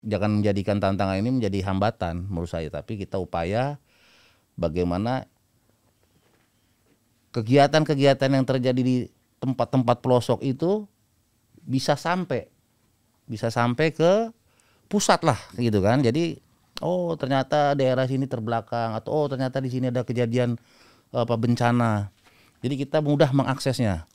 jangan menjadikan tantangan ini menjadi hambatan menurut saya, tapi kita upaya bagaimana kegiatan-kegiatan yang terjadi di tempat-tempat pelosok itu bisa sampai ke pusat lah gitu kan. Jadi ternyata daerah sini terbelakang, atau ternyata di sini ada kejadian bencana. Jadi kita mudah mengaksesnya.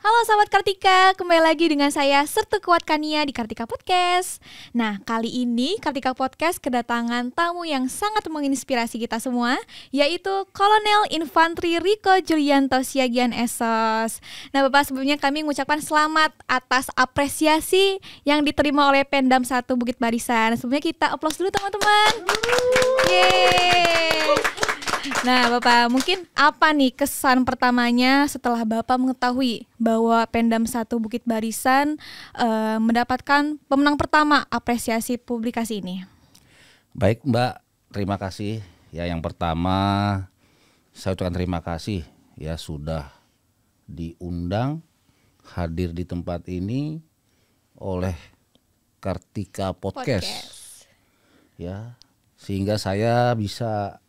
Halo sahabat Kartika, kembali lagi dengan saya Sertu Kuat Kania di Kartika Podcast. Nah, kali ini Kartika Podcast kedatangan tamu yang sangat menginspirasi kita semua, yaitu Kolonel Infantri Riko Julianto Siagian SOS. Nah Bapak, sebelumnya kami mengucapkan selamat atas apresiasi yang diterima oleh Pemdam 1 Bukit Barisan. Sebelumnya kita aplaus dulu teman-teman. Yeay. Nah Bapak, mungkin apa nih kesan pertamanya setelah Bapak mengetahui bahwa Pemdam 1 Bukit Barisan mendapatkan pemenang pertama apresiasi publikasi ini? Baik Mbak, terima kasih. Ya, yang pertama saya ucapkan terima kasih ya sudah diundang hadir di tempat ini oleh Kartika Podcast. Ya, sehingga saya bisa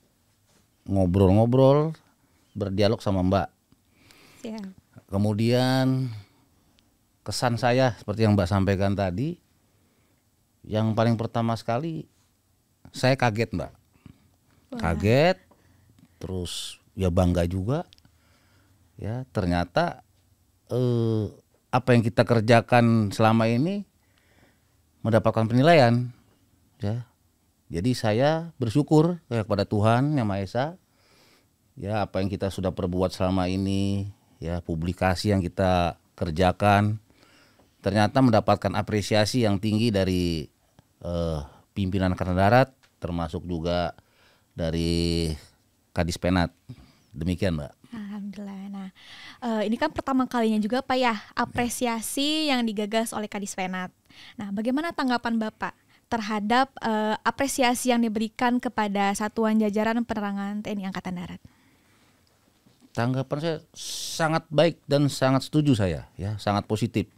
ngobrol-ngobrol, berdialog sama Mbak. Siap. Kemudian kesan saya seperti yang Mbak sampaikan tadi, yang paling pertama sekali saya kaget Mbak. Wah. Kaget, terus ya bangga juga. Ya, ternyata apa yang kita kerjakan selama ini mendapatkan penilaian. Ya. Jadi saya bersyukur kepada Tuhan Yang Maha Esa, ya apa yang kita sudah perbuat selama ini, ya publikasi yang kita kerjakan, ternyata mendapatkan apresiasi yang tinggi dari pimpinan Angkatan Darat, termasuk juga dari Kadispenat. Demikian Mbak. Alhamdulillah. Nah, ini kan pertama kalinya juga Pak ya apresiasi yang digagas oleh Kadispenat. Nah, bagaimana tanggapan Bapak terhadap apresiasi yang diberikan kepada Satuan Jajaran Penerangan TNI Angkatan Darat? Tanggapan saya sangat baik dan sangat setuju saya, ya sangat positif.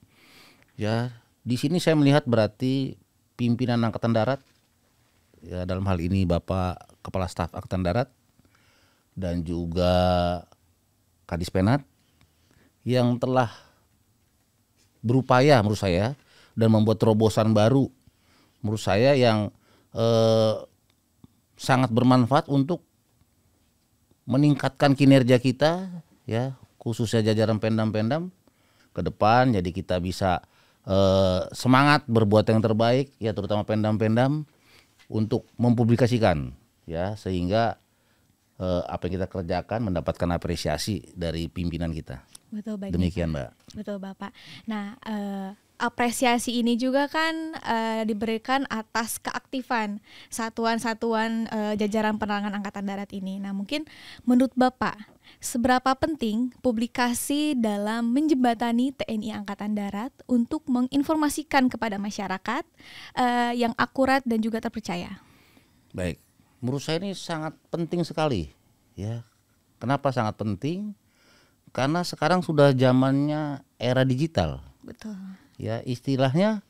Ya, di sini saya melihat berarti pimpinan Angkatan Darat, ya dalam hal ini Bapak Kepala Staf Angkatan Darat dan juga Kadispenat yang telah berupaya menurut saya dan membuat terobosan baru menurut saya yang sangat bermanfaat untuk meningkatkan kinerja kita, ya khususnya jajaran Pemdam ke depan. Jadi kita bisa semangat berbuat yang terbaik, ya terutama Pemdam untuk mempublikasikan, ya sehingga apa yang kita kerjakan mendapatkan apresiasi dari pimpinan kita. Betul, baik. Demikian Mbak. Betul Bapak. Nah, apresiasi ini juga kan diberikan atas keaktifan satuan-satuan jajaran penerangan Angkatan Darat ini. Nah, mungkin menurut Bapak, seberapa penting publikasi dalam menjembatani TNI Angkatan Darat untuk menginformasikan kepada masyarakat yang akurat dan juga terpercaya? Baik, menurut saya ini sangat penting sekali, ya. Kenapa sangat penting? Karena sekarang sudah zamannya era digital. Betul. Ya, istilahnya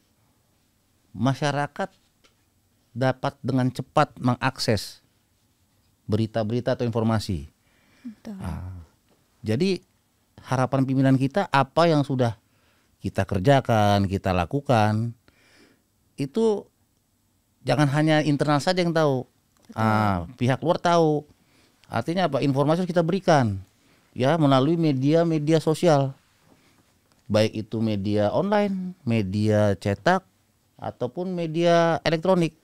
masyarakat dapat dengan cepat mengakses berita-berita atau informasi. Betul. Jadi harapan pimpinan kita, apa yang sudah kita kerjakan, kita lakukan, itu jangan hanya internal saja yang tahu. Pihak luar tahu. Artinya apa? Informasi harus kita berikan, ya melalui media-media sosial. Baik itu media online, media cetak, ataupun media elektronik.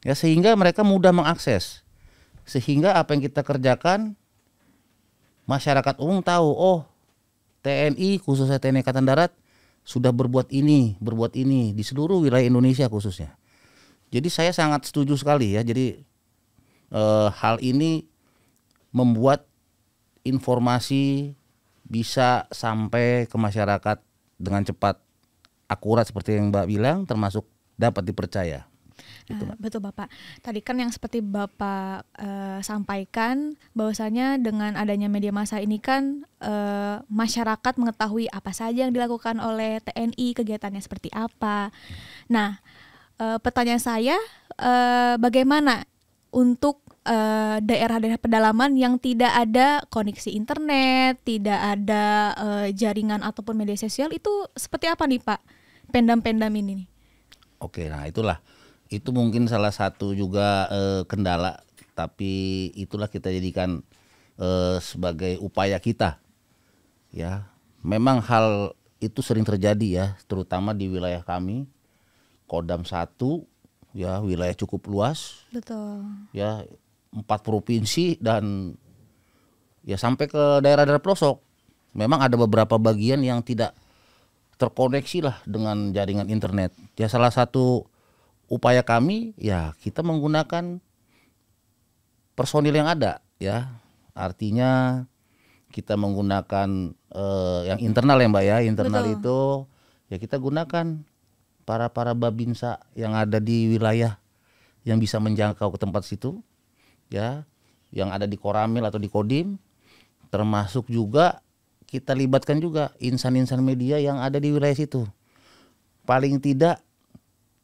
Ya, sehingga mereka mudah mengakses. Sehingga apa yang kita kerjakan, masyarakat umum tahu, TNI khususnya TNI Angkatan Darat sudah berbuat ini di seluruh wilayah Indonesia khususnya. Jadi saya sangat setuju sekali ya. Jadi hal ini membuat informasi bisa sampai ke masyarakat dengan cepat, akurat seperti yang Mbak bilang, termasuk dapat dipercaya. Gitu, Nah, betul Bapak. Tadi kan yang seperti Bapak sampaikan bahwasanya dengan adanya media massa ini kan masyarakat mengetahui apa saja yang dilakukan oleh TNI, kegiatannya seperti apa. Nah, pertanyaan saya bagaimana untuk daerah-daerah pedalaman yang tidak ada koneksi internet, tidak ada jaringan ataupun media sosial, itu seperti apa nih Pak? Pendam-pendam ini nih. Oke, nah itulah. Itu mungkin salah satu juga kendala, tapi itulah kita jadikan sebagai upaya kita. Ya, memang hal itu sering terjadi ya, terutama di wilayah kami, Kodam 1, ya wilayah cukup luas. Betul. Ya 4 provinsi dan ya sampai ke daerah-daerah pelosok. Memang ada beberapa bagian yang tidak terkoneksi lah dengan jaringan internet. Ya salah satu upaya kami ya kita menggunakan personil yang ada ya. Artinya kita menggunakan yang internal ya Mbak ya. Internal Betul. itu ya kita gunakan para babinsa yang ada di wilayah yang bisa menjangkau ke tempat situ. Ya, yang ada di Koramil atau di Kodim, termasuk juga kita libatkan juga insan-insan media yang ada di wilayah situ. Paling tidak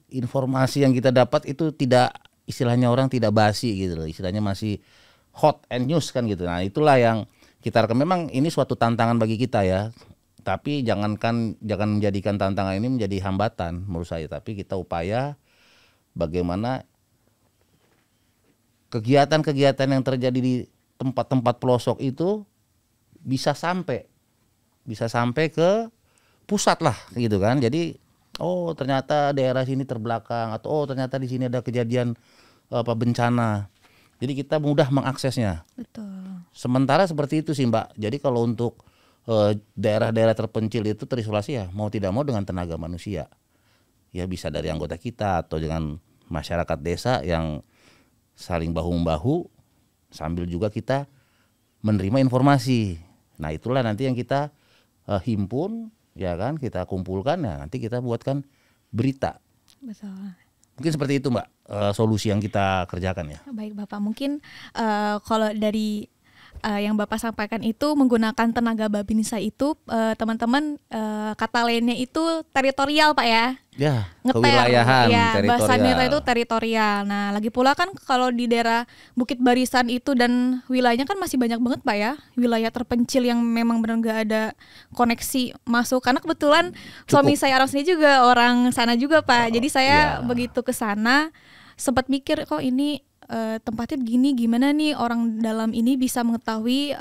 informasi yang kita dapat itu tidak, istilahnya orang tidak basi gitu loh, istilahnya masih hot and news kan gitu. Nah itulah yang kita rekam. Memang ini suatu tantangan bagi kita ya, tapi jangan menjadikan tantangan ini menjadi hambatan menurut saya. Tapi kita upaya bagaimana kegiatan-kegiatan yang terjadi di tempat-tempat pelosok itu bisa sampai ke pusat lah gitu kan. Jadi oh ternyata daerah sini terbelakang, atau oh ternyata di sini ada kejadian bencana. Jadi kita mudah mengaksesnya. Betul. Sementara seperti itu sih Mbak. Jadi kalau untuk daerah-daerah terpencil itu terisolasi ya mau tidak mau dengan tenaga manusia. Ya bisa dari anggota kita atau dengan masyarakat desa yang saling bahu-membahu sambil juga kita menerima informasi. Nah itulah nanti yang kita himpun ya kan, kita kumpulkan ya nanti kita buatkan berita. Betul. Mungkin seperti itu Mbak solusi yang kita kerjakan ya. Baik Bapak, mungkin kalau dari yang Bapak sampaikan itu menggunakan tenaga babinsa itu teman-teman kata lainnya itu teritorial Pak ya. Ya, Ngeter, kewilayahan ya, bahasa teritorial. Neta itu teritorial. Nah, lagi pula kan kalau di daerah Bukit Barisan itu dan wilayahnya kan masih banyak banget Pak ya, wilayah terpencil yang memang benar nggak ada koneksi masuk. Karena kebetulan suami saya orang sini juga orang sana juga Pak. Jadi saya begitu ke sana sempat mikir kok ini tempatnya begini, gimana nih orang dalam ini bisa mengetahui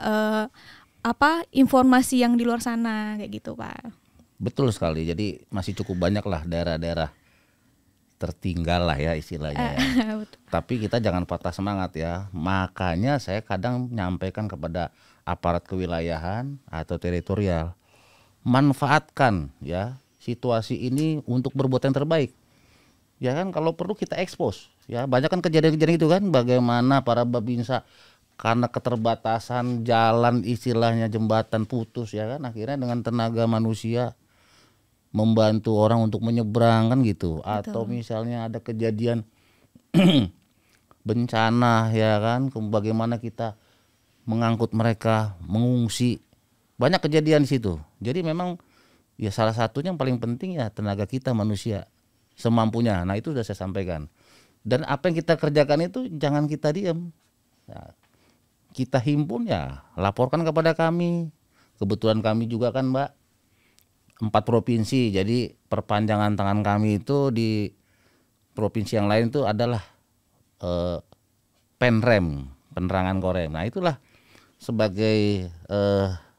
informasi yang di luar sana kayak gitu Pak. Betul sekali. Jadi masih cukup banyak lah daerah-daerah tertinggal lah ya istilahnya ya. Tapi kita jangan patah semangat ya. Makanya saya kadang menyampaikan kepada aparat kewilayahan atau teritorial, manfaatkan ya situasi ini untuk berbuat yang terbaik. Ya kan kalau perlu kita expose. Ya banyak kan kejadian-kejadian itu kan, bagaimana para babinsa karena keterbatasan jalan istilahnya jembatan putus ya kan, akhirnya dengan tenaga manusia membantu orang untuk menyeberang kan gitu. Betul. Atau misalnya ada kejadian bencana ya kan, bagaimana kita mengangkut mereka mengungsi. Banyak kejadian di situ. Jadi memang ya salah satunya yang paling penting ya tenaga kita manusia semampunya. Nah itu sudah saya sampaikan. Dan apa yang kita kerjakan itu jangan kita diam. Nah, kita himpun ya laporkan kepada kami. Kebetulan kami juga kan Mbak 4 provinsi. Jadi perpanjangan tangan kami itu di provinsi yang lain itu adalah penrem, penerangan korem. Nah itulah sebagai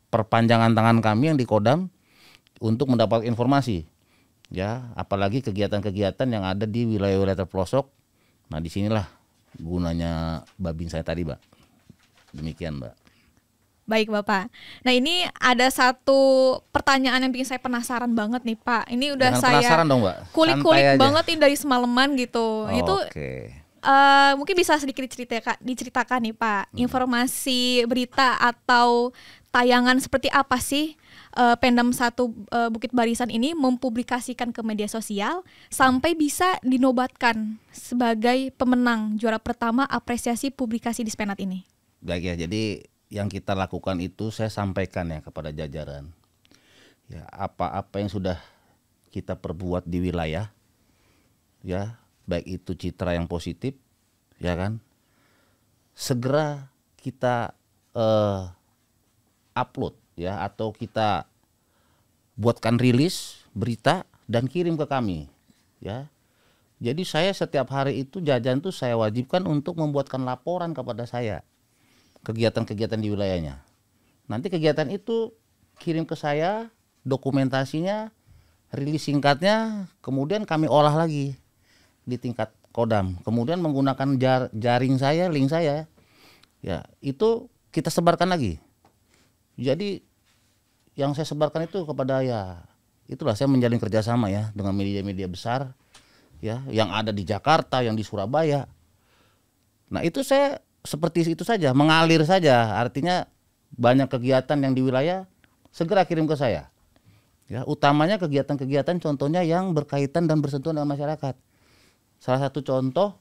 perpanjangan tangan kami yang di Kodam untuk mendapat informasi. Ya, apalagi kegiatan-kegiatan yang ada di wilayah-wilayah terpelosok. Nah, disinilah gunanya babin saya tadi, Mbak. Demikian, Mbak. Baik, Bapak. Nah, ini ada satu pertanyaan yang bikin saya penasaran banget nih, Pak. Ini udah Jangan saya penasaran dong, Mbak. kulik-kulik banget ini dari semalaman gitu. Oke. Itu mungkin bisa sedikit diceritakan nih, Pak. Informasi berita atau tayangan seperti apa sih Pemdam 1 Bukit Barisan ini mempublikasikan ke media sosial sampai bisa dinobatkan sebagai pemenang juara pertama apresiasi publikasi di Spenat ini? Baik ya, jadi yang kita lakukan itu saya sampaikan ya kepada jajaran. Ya, apa-apa yang sudah kita perbuat di wilayah, ya, baik itu citra yang positif, ya kan, segera kita upload ya, atau kita buatkan rilis berita dan kirim ke kami, ya. Jadi saya setiap hari itu jajan tuh saya wajibkan untuk membuatkan laporan kepada saya kegiatan-kegiatan di wilayahnya. Nanti kegiatan itu kirim ke saya, dokumentasinya, rilis singkatnya, kemudian kami olah lagi di tingkat Kodam. Kemudian menggunakan jaring saya, link saya, ya itu kita sebarkan lagi. Jadi yang saya sebarkan itu kepada, ya itulah saya menjalin kerjasama ya dengan media-media besar, ya yang ada di Jakarta, yang di Surabaya. Nah itu saya seperti itu saja, mengalir saja. Artinya banyak kegiatan yang di wilayah segera kirim ke saya. Ya, utamanya kegiatan-kegiatan contohnya yang berkaitan dan bersentuhan dengan masyarakat. Salah satu contoh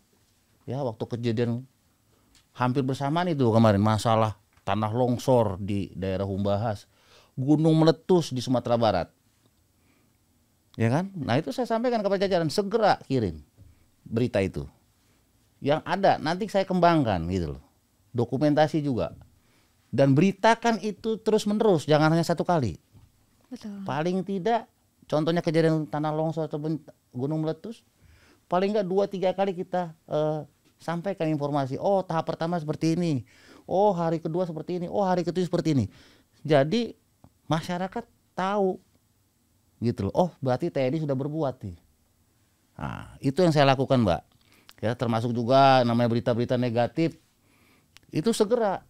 ya waktu kejadian hampir bersamaan itu kemarin, masalah tanah longsor di daerah Humbahas, gunung meletus di Sumatera Barat. Ya kan? Nah, itu saya sampaikan kepada jajaran, segera kirim berita itu. Yang ada nanti saya kembangkan gitu loh. Dokumentasi juga. Dan beritakan itu terus-menerus, jangan hanya satu kali. Betul. Paling tidak contohnya kejadian tanah longsor atau gunung meletus, paling enggak 2-3 kali kita sampaikan informasi. Oh, tahap pertama seperti ini. Oh, hari kedua seperti ini. Oh, hari ketiga seperti ini. Jadi masyarakat tahu gitu loh. Oh, berarti TNI sudah berbuat nih. Nah, itu yang saya lakukan, Mbak. Ya, termasuk juga namanya berita-berita negatif. Itu segera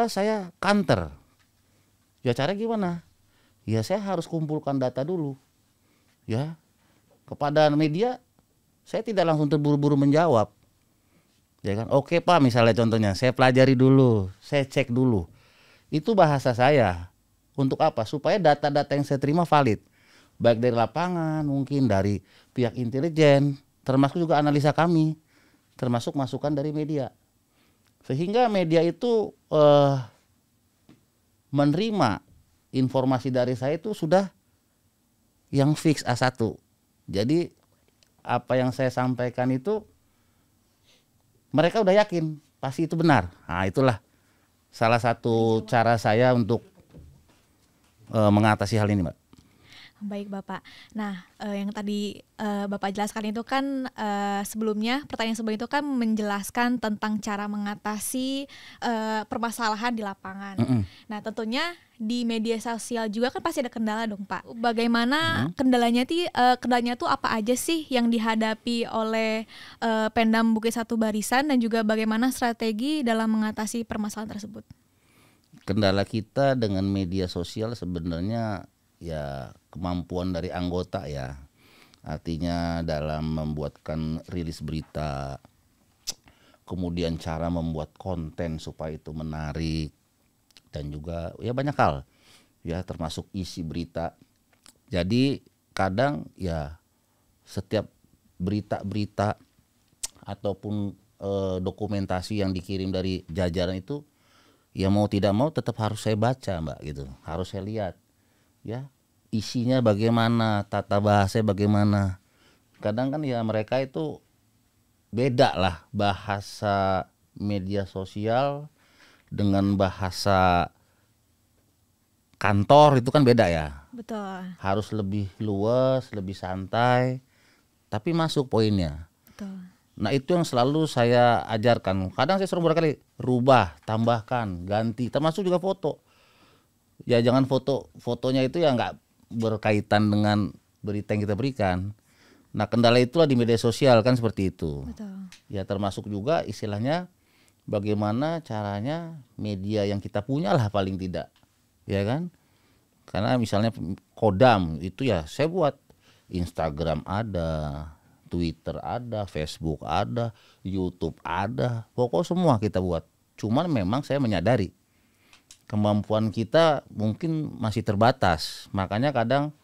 saya counter. Ya, cara gimana? Ya, saya harus kumpulkan data dulu. Ya. Kepada media saya tidak langsung terburu-buru menjawab. Ya kan? Oke, Pak, misalnya contohnya, saya pelajari dulu, saya cek dulu. Itu bahasa saya. Untuk apa? Supaya data-data yang saya terima valid. Baik dari lapangan, mungkin dari pihak intelijen, termasuk juga analisa kami, termasuk masukan dari media. Sehingga media itu menerima informasi dari saya itu sudah yang fix A1. Jadi apa yang saya sampaikan itu mereka udah yakin pasti itu benar. Nah, itulah salah satu cara saya untuk mengatasi hal ini, Mbak. Baik Bapak. Nah, yang tadi Bapak jelaskan itu kan sebelumnya, pertanyaan sebelum itu kan menjelaskan tentang cara mengatasi permasalahan di lapangan. Nah, tentunya di media sosial juga kan pasti ada kendala dong, Pak. Bagaimana kendalanya tuh apa aja sih yang dihadapi oleh Pemdam Bukit 1 Barisan, dan juga bagaimana strategi dalam mengatasi permasalahan tersebut? Kendala kita dengan media sosial sebenarnya ya kemampuan dari anggota ya. Artinya dalam membuatkan rilis berita, kemudian cara membuat konten supaya itu menarik, dan juga ya banyak hal ya, termasuk isi berita. Jadi kadang ya setiap berita-berita ataupun dokumentasi yang dikirim dari jajaran itu ya mau tidak mau tetap harus saya baca, Mbak, gitu. Harus saya lihat ya isinya bagaimana, tata bahasanya bagaimana. Kadang kan ya mereka itu beda lah bahasa media sosial dengan bahasa kantor, itu kan beda ya. Betul. Harus lebih luas, lebih santai, tapi masuk poinnya. Betul. Nah, itu yang selalu saya ajarkan. Kadang saya suruh berkali rubah, tambahkan, ganti, termasuk juga foto. Ya jangan fotonya itu ya nggak berkaitan dengan berita yang kita berikan. Nah, kendala itulah di media sosial kan seperti itu. Betul. Ya termasuk juga istilahnya bagaimana caranya media yang kita punya lah paling tidak, ya kan? Karena misalnya Kodam itu ya saya buat Instagram ada, Twitter ada, Facebook ada, YouTube ada, pokok semua kita buat. Cuman memang saya menyadari kemampuan kita mungkin masih terbatas. Makanya kadang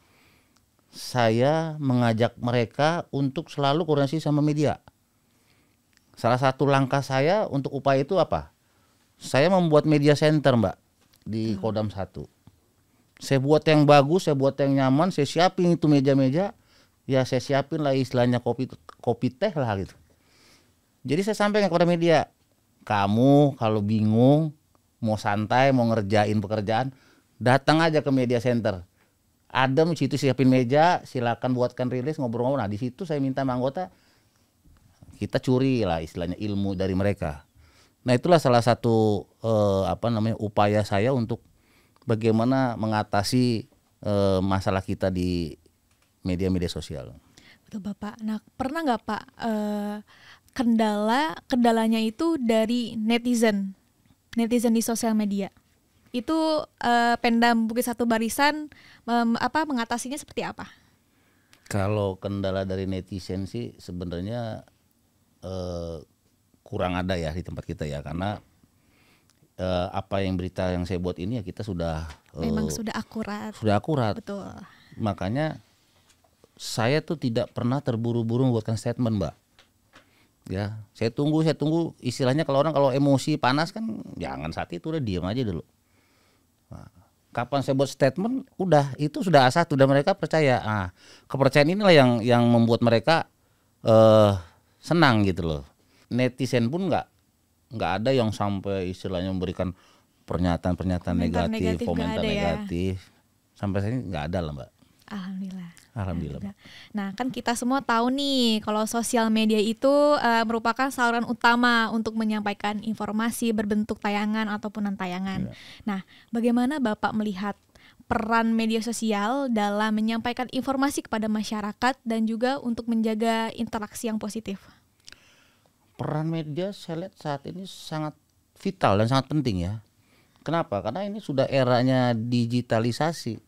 saya mengajak mereka untuk selalu koordinasi sama media. Salah satu langkah saya untuk upaya itu apa? Saya membuat media center, Mbak, di Kodam 1. Saya buat yang bagus, saya buat yang nyaman, saya siapin itu meja-meja. Ya saya siapin lah istilahnya kopi teh lah gitu. Jadi saya sampaikan kepada media, kamu kalau bingung, mau santai, mau ngerjain pekerjaan, datang aja ke media center. Adem situ siapin meja, silakan buatkan rilis, ngobrol-ngobrol. Nah di situ saya minta sama anggota, kita curi lah istilahnya ilmu dari mereka. Nah itulah salah satu upaya saya untuk bagaimana mengatasi masalah kita di media-media sosial. Betul Bapak. Nah pernah nggak Pak kendalanya itu dari netizen di sosial media? Itu Pemdam Bukit Satu Barisan mengatasinya seperti apa? Kalau kendala dari netizen sih sebenarnya kurang ada ya di tempat kita ya, karena apa yang berita yang saya buat ini ya kita sudah memang sudah akurat. Sudah akurat. Betul. Makanya saya tuh tidak pernah terburu-buru membuatkan statement, Mbak. Ya, saya tunggu istilahnya kalau orang kalau emosi panas kan jangan saat itu, udah diam aja dulu. Nah, kapan saya buat statement udah itu sudah A1, udah mereka percaya. Nah, kepercayaan inilah yang membuat mereka senang gitu loh. Netizen pun nggak ada yang sampai istilahnya memberikan pernyataan negatif, komentar negatif. Ya. Sampai saya nggak ada lah, Mbak. Alhamdulillah. Nah kan kita semua tahu nih kalau sosial media itu merupakan saluran utama untuk menyampaikan informasi berbentuk tayangan ataupun non-tayangan. Ya. Nah bagaimana Bapak melihat peran media sosial dalam menyampaikan informasi kepada masyarakat dan juga untuk menjaga interaksi yang positif? Peran media saya lihat saat ini sangat vital dan sangat penting ya. Kenapa? Karena ini sudah eranya digitalisasi.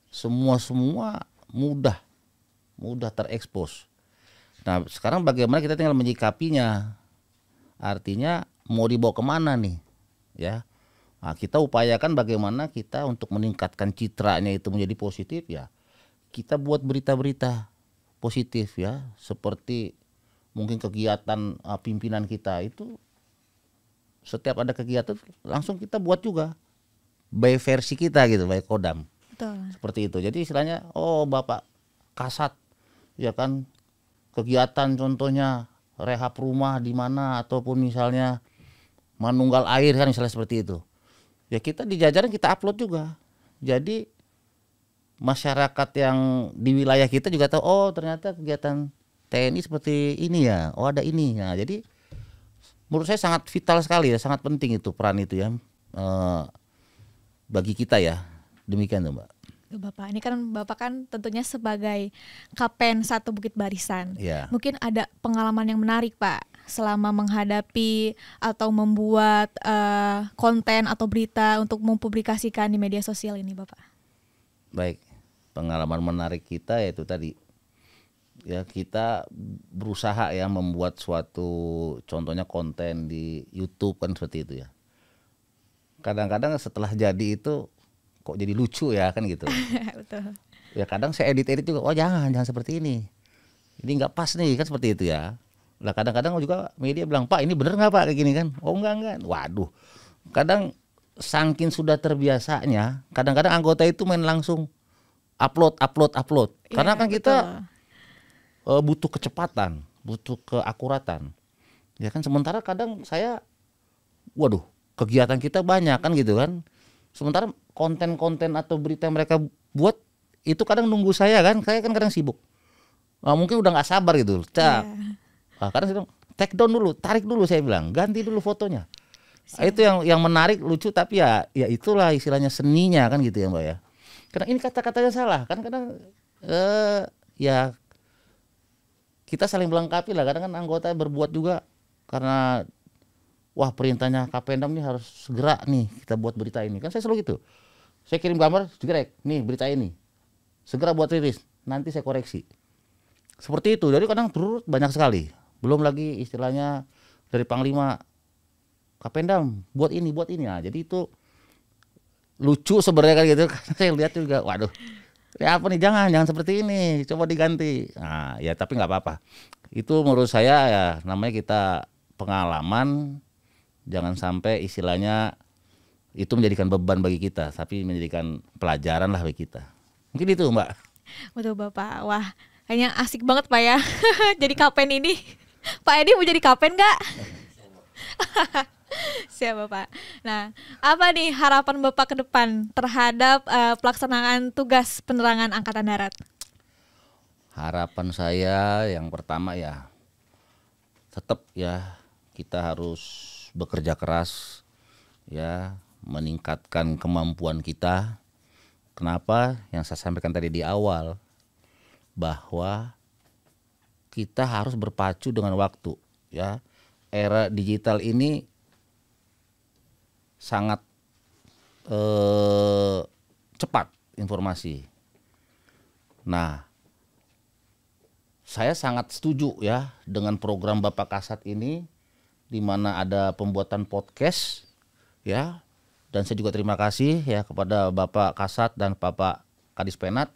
Semua mudah terekspos. Nah sekarang bagaimana kita tinggal menyikapinya. Artinya mau dibawa kemana nih, ya? Nah, kita upayakan bagaimana kita untuk meningkatkan citranya itu menjadi positif ya. Kita buat berita-berita positif ya, seperti mungkin kegiatan pimpinan kita itu setiap ada kegiatan langsung kita buat juga by versi kita gitu, by Kodam. Betul. Seperti itu. Jadi istilahnya Bapak Kasat ya kan kegiatan contohnya rehab rumah di mana ataupun misalnya manunggal air kan misalnya seperti itu. Ya kita di jajaran kita upload juga. Jadi masyarakat yang di wilayah kita juga tahu ternyata kegiatan TNI seperti ini ya. Ada ini. Nah, jadi menurut saya sangat vital sekali ya, sangat penting itu peran itu ya bagi kita ya. Demikian tuh Mbak. Bapak, ini kan Bapak kan tentunya sebagai Kapen 1 Bukit Barisan. Ya. Mungkin ada pengalaman yang menarik Pak selama menghadapi atau membuat konten atau berita untuk mempublikasikan di media sosial ini Bapak. Baik, pengalaman menarik kita yaitu tadi ya kita berusaha ya membuat suatu contohnya konten di YouTube kan seperti itu ya. Kadang-kadang setelah jadi itu kok jadi lucu ya kan gitu. Betul. Ya kadang saya edit juga, jangan seperti ini nggak pas nih kan seperti itu ya. Lah kadang-kadang juga media bilang, Pak ini bener nggak Pak kayak gini kan? Enggak. Waduh, kadang saking sudah terbiasanya, kadang-kadang anggota itu main langsung upload. Karena kan kita butuh kecepatan, butuh keakuratan. Ya kan sementara kadang saya, kegiatan kita banyak kan gitu kan. Sementara konten-konten atau berita yang mereka buat itu kadang nunggu saya kan kadang sibuk. Mungkin udah nggak sabar gitu. Kadang saya bilang, take down dulu, tarik dulu saya bilang, ganti dulu fotonya. Itu yang menarik, lucu tapi ya itulah istilahnya seninya kan gitu ya Mbak ya. Karena ini kata-katanya salah kan kadang ya kita saling melengkapi lah. Kadang kan anggota berbuat juga karena perintahnya Kapendam nih harus segera nih kita buat berita ini. Kan saya selalu gitu. Saya kirim gambar, segera nih berita ini. Segera buat rilis, nanti saya koreksi. Seperti itu. Jadi kadang turut banyak sekali. Belum lagi istilahnya dari Panglima, Kapendam buat ini. Nah, jadi itu lucu sebenarnya kan gitu. Karena saya lihat juga, waduh, ya apa nih, jangan seperti ini, coba diganti. Nah ya tapi nggak apa-apa. Itu menurut saya ya namanya kita pengalaman, jangan sampai istilahnya itu menjadikan beban bagi kita, tapi menjadikan pelajaran lah bagi kita. Mungkin itu Mbak. Betul Bapak. Wah, kayaknya asik banget Pak ya. Jadi Kapen ini. Pak Edi mau jadi Kapen nggak? Siap Bapak. Nah, apa nih harapan Bapak ke depan terhadap pelaksanaan tugas penerangan Angkatan Darat? Harapan saya yang pertama ya tetap ya kita harus bekerja keras ya, meningkatkan kemampuan kita. Kenapa? Yang saya sampaikan tadi di awal, bahwa kita harus berpacu dengan waktu ya. Era digital ini sangat cepat informasi. Nah, saya sangat setuju ya dengan program Bapak Kasat ini, di mana ada pembuatan podcast ya. Dan saya juga terima kasih ya kepada Bapak Kasat dan Bapak Kadispenat.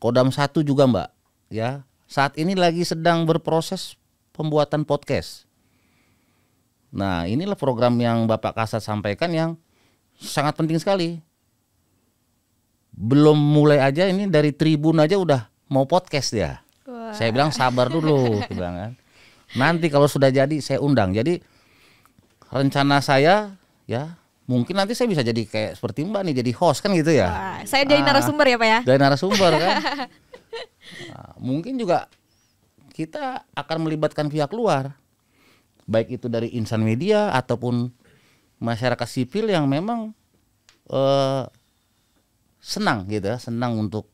Kodam 1 juga Mbak ya. Saat ini lagi sedang berproses pembuatan podcast. Nah, inilah program yang Bapak Kasat sampaikan yang sangat penting sekali. Belum mulai aja ini dari Tribun aja udah mau podcast ya. Wah. Saya bilang sabar dulu, saya bilang kan. Nanti kalau sudah jadi saya undang. Jadi rencana saya ya, mungkin nanti saya bisa jadi kayak seperti Mbak nih, jadi host kan gitu ya. Wah, saya jadi narasumber ya Pak ya. Dari narasumber kan. Nah, mungkin juga kita akan melibatkan pihak luar, baik itu dari insan media ataupun masyarakat sipil yang memang senang gitu ya, senang untuk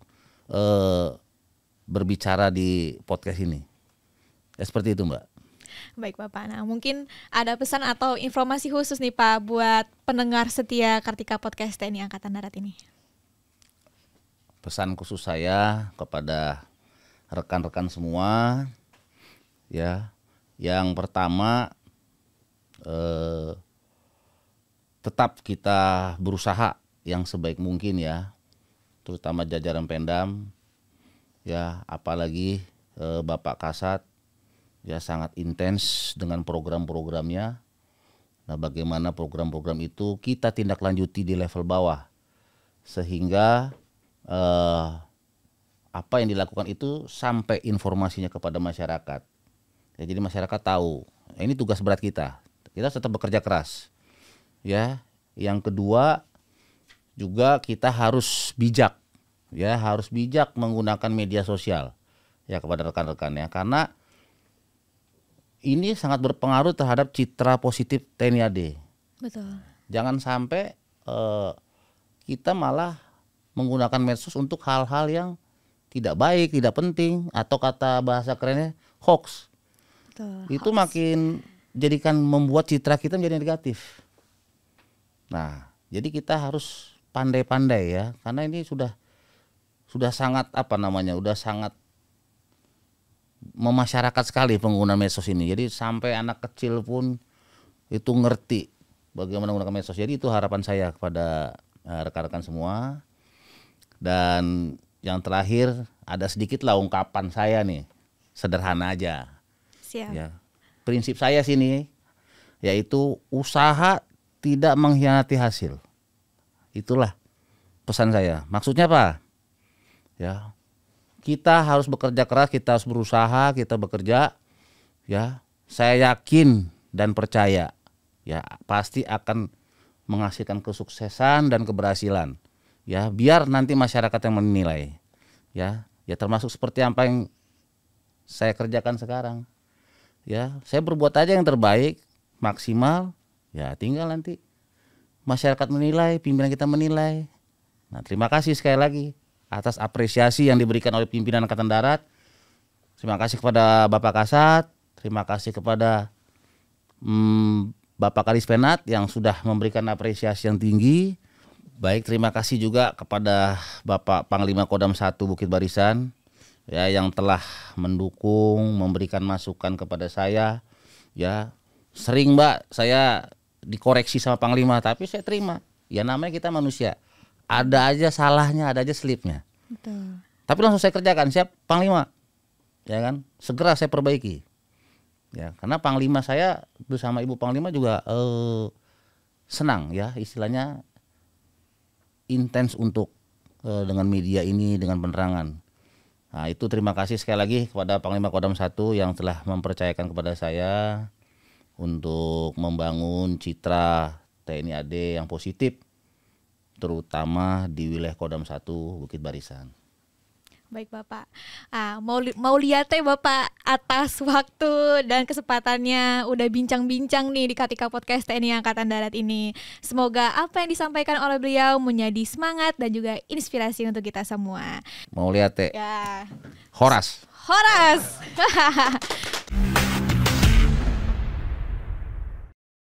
berbicara di podcast ini. Ya, seperti itu Mbak. Baik Bapak, nah mungkin ada pesan atau informasi khusus nih Pak buat pendengar setia Kartika Podcast TNI Angkatan Darat ini. Pesan khusus saya kepada rekan-rekan semua ya, yang pertama tetap kita berusaha yang sebaik mungkin ya, terutama jajaran Pemdam ya, apalagi Bapak Kasat ya sangat intens dengan program-programnya. Nah, bagaimana program-program itu kita tindak lanjuti di level bawah, sehingga apa yang dilakukan itu sampai informasinya kepada masyarakat. Ya, jadi masyarakat tahu. Ini tugas berat kita. Kita tetap bekerja keras. Ya, yang kedua juga kita harus bijak. Ya, harus bijak menggunakan media sosial ya kepada rekan-rekan ya, karena ini sangat berpengaruh terhadap citra positif TNI AD. Betul. Jangan sampai kita malah menggunakan medsos untuk hal-hal yang tidak baik, tidak penting, atau kata bahasa kerennya hoax. Betul, Itu hoax. makin jadikan membuat citra kita menjadi negatif. Nah, jadi kita harus pandai-pandai ya, karena ini sudah sangat udah sangat memasyarakat sekali pengguna medsos ini. Jadi sampai anak kecil pun itu ngerti bagaimana menggunakan medsos. Jadi itu harapan saya kepada rekan-rekan semua. Dan yang terakhir ada sedikitlah ungkapan saya nih, sederhana aja. Siap. Ya, prinsip saya sini yaitu usaha tidak mengkhianati hasil. Itulah pesan saya. Maksudnya apa? Ya, kita harus bekerja keras, kita harus berusaha, kita bekerja. Ya, saya yakin dan percaya ya pasti akan menghasilkan kesuksesan dan keberhasilan. Ya, biar nanti masyarakat yang menilai. Ya termasuk seperti apa yang saya kerjakan sekarang. Ya, saya berbuat aja yang terbaik, maksimal. Ya, tinggal nanti masyarakat menilai, pimpinan kita menilai. Nah, terima kasih sekali lagi atas apresiasi yang diberikan oleh pimpinan Angkatan Darat. Terima kasih kepada Bapak Kasat, terima kasih kepada Bapak Kadispenat yang sudah memberikan apresiasi yang tinggi. Baik, terima kasih juga kepada Bapak Panglima Kodam 1 Bukit Barisan ya yang telah mendukung, memberikan masukan kepada saya. Ya, sering Mbak saya dikoreksi sama Panglima, tapi saya terima. Ya namanya kita manusia. ada aja salahnya, ada aja slipnya. Betul. Tapi langsung saya kerjakan, siap Panglima, ya kan, segera saya perbaiki, ya karena Panglima saya bersama Ibu Panglima juga senang ya, istilahnya intens untuk dengan media ini, dengan penerangan. Nah itu terima kasih sekali lagi kepada Panglima Kodam 1 yang telah mempercayakan kepada saya untuk membangun citra TNI AD yang positif, terutama di wilayah Kodam 1 Bukit Barisan. Baik Bapak, mau lihat Bapak atas waktu dan kesempatannya udah bincang-bincang nih di Kartika Podcast TNI Angkatan Darat ini. Semoga apa yang disampaikan oleh beliau menjadi semangat dan juga inspirasi untuk kita semua. Mau lihat Ya. Horas.